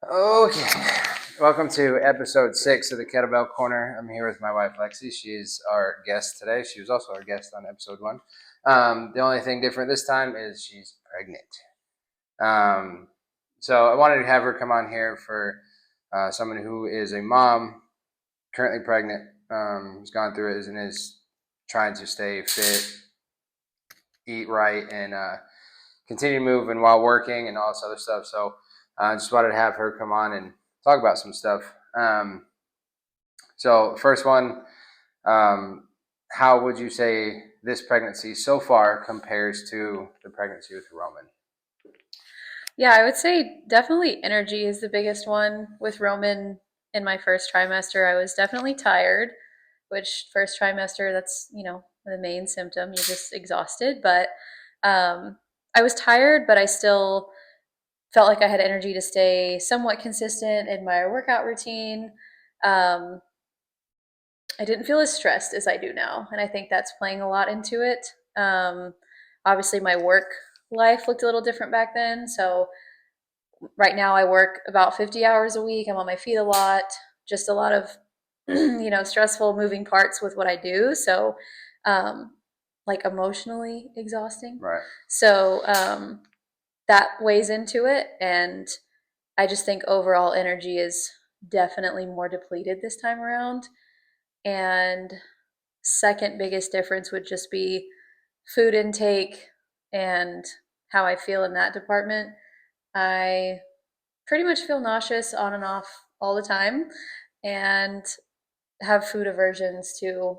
Okay, welcome to episode 6 of the Kettlebell Corner. I'm here with my wife Lexy. She's our guest today. She was also our guest on episode 1. The only thing different this time is she's pregnant. So I wanted to have her come on here for someone who is a mom, currently pregnant, who's gone through it and is trying to stay fit, eat right, and continue moving while working and all this other stuff. So I just wanted to have her come on and talk about some stuff. So first one, how would you say this pregnancy so far compares to the pregnancy with Roman? Yeah, I would say definitely energy is the biggest one. With Roman in my first trimester, I was definitely tired, which first trimester, that's, the main symptom. You're just exhausted. But I was tired, but I still felt like I had energy to stay somewhat consistent in my workout routine. Um, I didn't feel as stressed as I do now. And I think that's playing a lot into it. Obviously, my work life looked a little different back then. So right now I work about 50 hours a week. I'm on my feet a lot, just a lot of, stressful moving parts with what I do. So, um, like emotionally exhausting. Right. So, that weighs into it. And I just think overall energy is definitely more depleted this time around. And second biggest difference would just be food intake and how I feel in that department. I pretty much feel nauseous on and off all the time and have food aversions to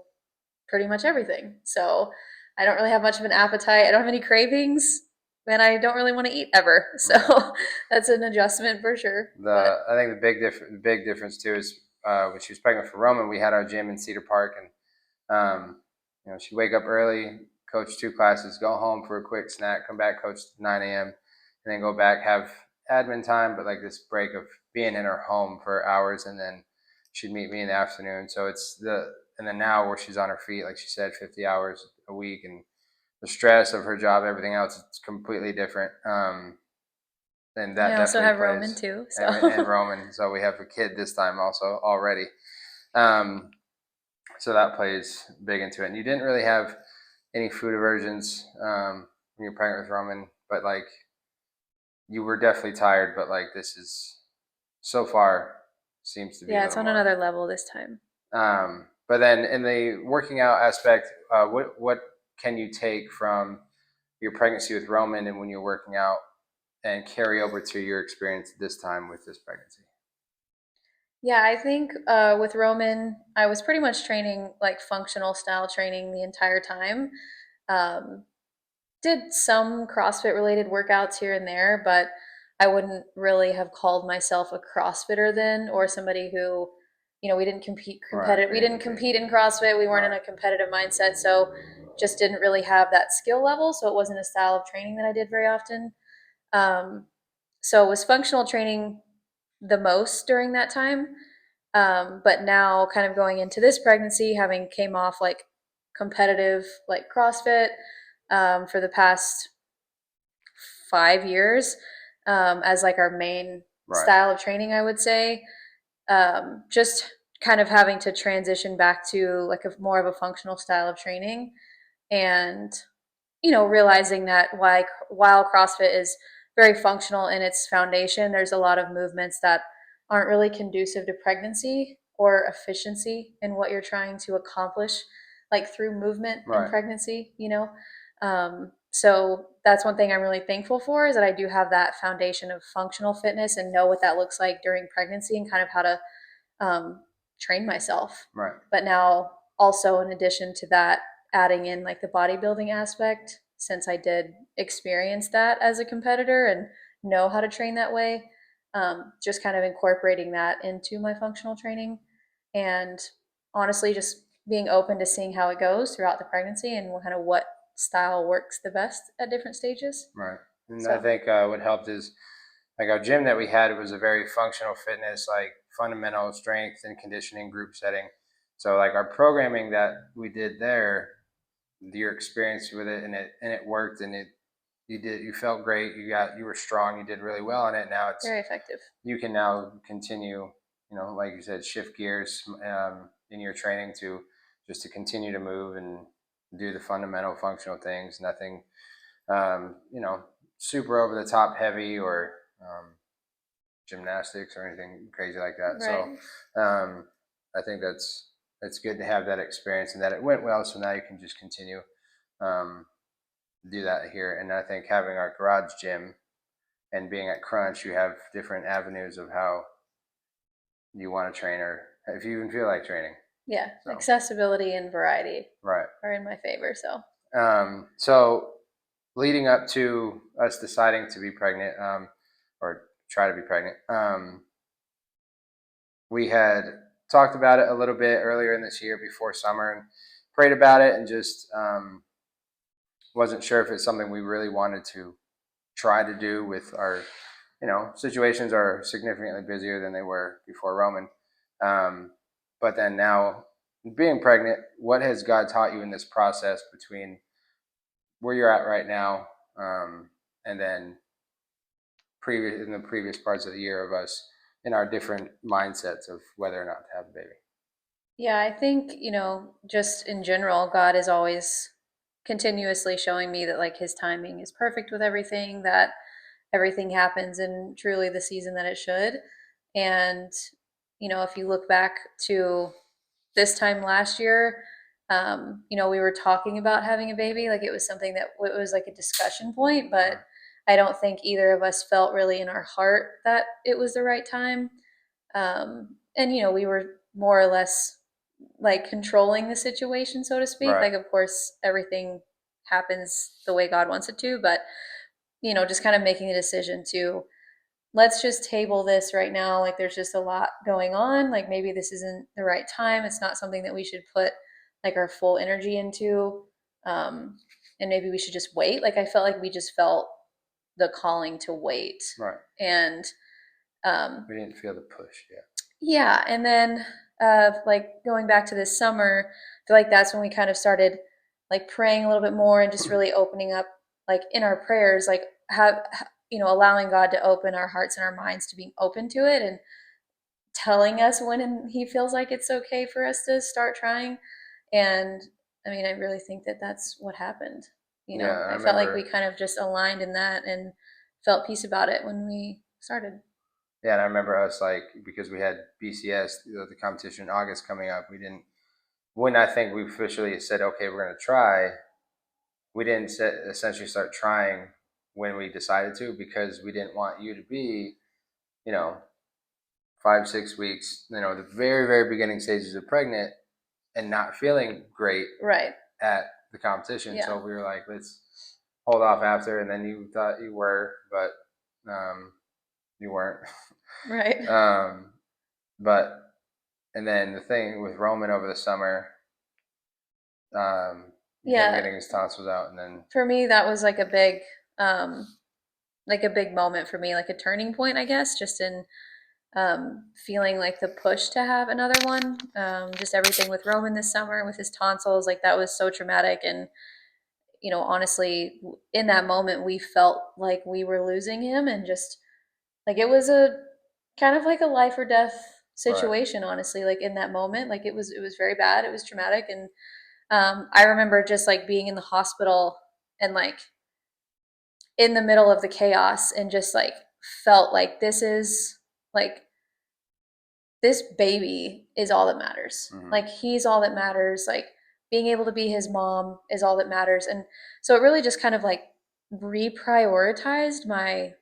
pretty much everything. So I don't really have much of an appetite. I don't have any cravings and I don't really want to eat ever. So Right. that's an adjustment for sure. But I think the big difference too is when she was pregnant for Roman, we had our gym in Cedar Park, and she'd wake up early, coach 2 classes, go home for a quick snack, come back, coach 9 a.m., and then go back, have admin time, but like this break of being in her home for hours, and then she'd meet me in the afternoon. So and then now where she's on her feet, like she said, 50 hours a week, and the stress of her job, everything else, it's completely different. And I that also definitely have Roman plays. too. And So Roman, so we have a kid this time also already. Um, so that plays big into it. And you didn't really have any food aversions when you're pregnant with Roman, but like you were definitely tired. But like this is so far seems to be a yeah, it's little on more. another level this time. But then in the working out aspect, what can you take from your pregnancy with Roman and when you're working out and carry over to your experience this time with this pregnancy? Yeah, I think with Roman, I was pretty much training like functional style training the entire time. Um, did some CrossFit related workouts here and there, but I wouldn't really have called myself a CrossFitter then, or somebody who, we didn't compete Right. competitive. We didn't compete in CrossFit. We weren't in Right. a competitive mindset, so just didn't really have that skill level. So it wasn't a style of training that I did very often. Um, so it was functional training the most during that time. But now, kind of going into this pregnancy, having came off like competitive, like CrossFit for the past 5 years as like our main Right. style of training, I would say. Just kind of having to transition back to like a more of a functional style of training and realizing that while CrossFit is very functional in its foundation, there's a lot of movements that aren't really conducive to pregnancy or efficiency in what you're trying to accomplish, like through movement in Right. pregnancy. So that's one thing I'm really thankful for is that I do have that foundation of functional fitness and know what that looks like during pregnancy and kind of how to um, train myself. Right. But now, also in addition to that, adding in like the bodybuilding aspect, since I did experience that as a competitor and know how to train that way, just kind of incorporating that into my functional training and honestly just being open to seeing how it goes throughout the pregnancy and kind of what style works the best at different stages. Right. And I So, think what helped is like our gym that we had was a very functional fitness, like fundamental strength and conditioning group setting. So like our programming that we did there, your experience with it and it worked and it you felt great. You were strong. You did really well on it. Now Very effective. you can now continue, like you said, shift gears in your training to continue to move and do the fundamental functional things. Nothing, super over the top heavy or gymnastics or anything crazy like that. Right. So I think it's good to have that experience and that it went well. So now you can just continue um, do that here. And I think having our garage gym and being at Crunch, you have different avenues of how you want to train or if you even feel like training. Yeah, so accessibility and variety right are in my favor. So leading up to us deciding to be pregnant or try to be pregnant, we had talked about it a little bit earlier in this year before summer and prayed about it and just wasn't sure if it's something we really wanted to try to do with our situations are significantly busier than they were before Roman. But then now being pregnant, what has God taught you in this process between where you're at right now and then in the previous parts of the year of us in our different mindsets of whether or not to have a baby? Yeah, I think, just in general, God is always continuously showing me that like his timing is perfect with everything, that everything happens in truly the season that it should. And, if you look back to this time last year, we were talking about having a baby. Like it was something that it was like a discussion point, but I don't think either of us felt really in our heart that it was the right time. And, we were more or less like controlling the situation, so to speak. Right. Like, of course, everything happens the way God wants it to, but, just kind of making a decision to let's just table this right now. Like there's just a lot going on. Like maybe this isn't the right time. It's not something that we should put like our full energy into. And maybe we should just wait. Like I felt like we just felt the calling to wait. Right. And we didn't feel the push yet. Yeah. And then like going back to this summer, I feel like that's when we kind of started like praying a little bit more and just really opening up like in our prayers, like have allowing God to open our hearts and our minds to being open to it and telling us when he feels like it's okay for us to start trying. And I mean, I really think that that's what happened. Yeah, I felt like we kind of just aligned in that and felt peace about it when we started. Yeah, and I remember us like because we had BCS, the competition in August coming up. When I think we officially said, okay, we're going to try, we didn't essentially start trying when we decided to because we didn't want you to be, you know, 5, 6 weeks, the very, very beginning stages of pregnant and not feeling great Right. at the competition. Yeah. So we were like, let's hold off after. And then you thought you were, but you weren't. Right. But, and then the thing with Roman over the summer, him Yeah. getting his tonsils out, and then For me, that was like a big moment for me, like a turning point, I guess, just in feeling like the push to have another one. Just everything with Roman this summer with his tonsils, like that was so traumatic. And, honestly, in that moment, we felt like we were losing him and just like it was a kind of like a life or death situation, right. Honestly, like in that moment, like it was very bad. It was traumatic. And I remember just like being in the hospital and like in the middle of the chaos and just like felt like this is like this baby is all that matters. Mm-hmm. Like he's all that matters. Like being able to be his mom is all that matters. And so it really just kind of like reprioritized my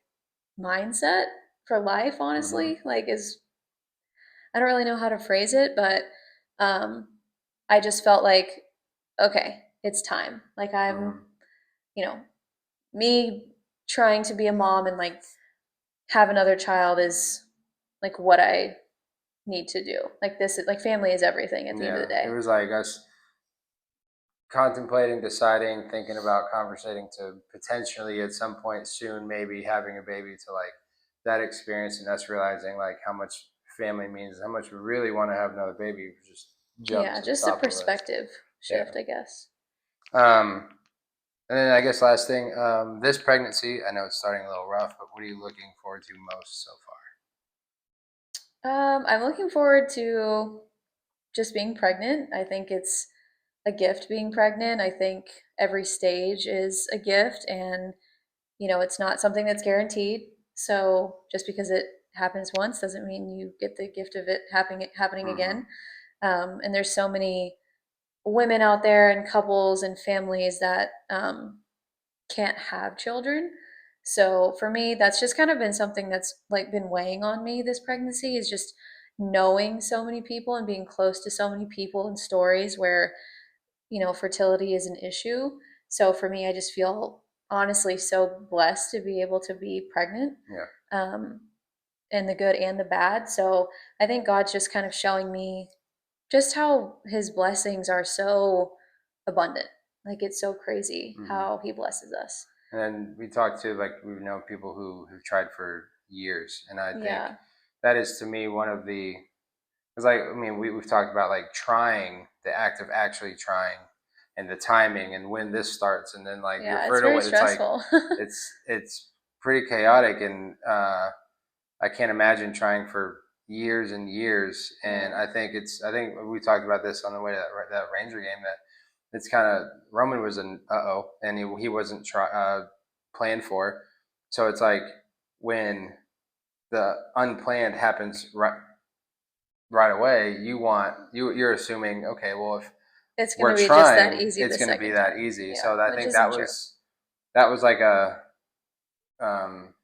mindset for life, honestly. Mm-hmm. Like is I don't really know how to phrase it, but I just felt like, okay, it's time. Like I'm, mm-hmm. Me trying to be a mom and like have another child is like what I need to do. Like this is like family is everything at the end of the day. It was like us contemplating, deciding, thinking about conversating to potentially at some point soon maybe having a baby to like that experience and us realizing like how much family means, how much we really want to have another baby. Just just a perspective shift, yeah. I guess. And then I guess last thing, this pregnancy, I know it's starting a little rough, but what are you looking forward to most so far? I'm looking forward to just being pregnant. I think it's a gift being pregnant. I think every stage is a gift, and it's not something that's guaranteed. So just because it happens once doesn't mean you get the gift of it happening Mm-hmm. again. And there's so many women out there and couples and families that can't have children. So for me, that's just kind of been something that's like been weighing on me this pregnancy is just knowing so many people and being close to so many people and stories where, fertility is an issue. So for me, I just feel honestly so blessed to be able to be pregnant, Yeah. um, in the good and the bad. So I think God's just kind of showing me just how his blessings are so abundant. Like it's so crazy Mm-hmm. how he blesses us. And then we talked to like we know people who've tried for years, and I think Yeah. that is to me one of the because like I mean we've talked about like trying the act of actually trying and the timing and when this starts and then like your Yeah, it's fertile very it's like stressful. it's pretty chaotic and I can't imagine trying for years and years. And Yeah. I think we talked about this on the way to that Ranger game that it's kind of Roman was an oh, and he wasn't planned for. So it's like when the unplanned happens right away, you're assuming okay, well if It's going to we're be just that trying, easy it's the going to be second that time. easy. Yeah, So I which think isn't true. that was like a um,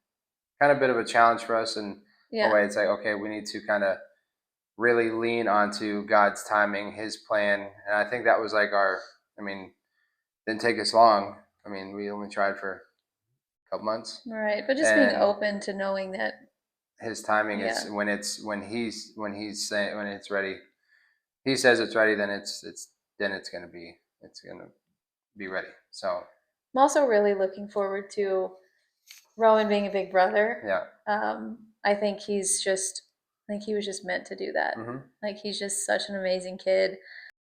kind of bit of a challenge for us in a Yeah. way. It's like okay, we need to kind of really lean onto God's timing, His plan, and I think that was like our. I mean, didn't take us long. I mean, we only tried for a couple months, Right. But just being and open to knowing that, His timing is yeah. when He's saying when it's ready. He says it's ready, then it's gonna be ready. So I'm also really looking forward to Rowan being a big brother. yeah, I think I think he was just meant to do that. mm-hmm. Like he's just such an amazing kid.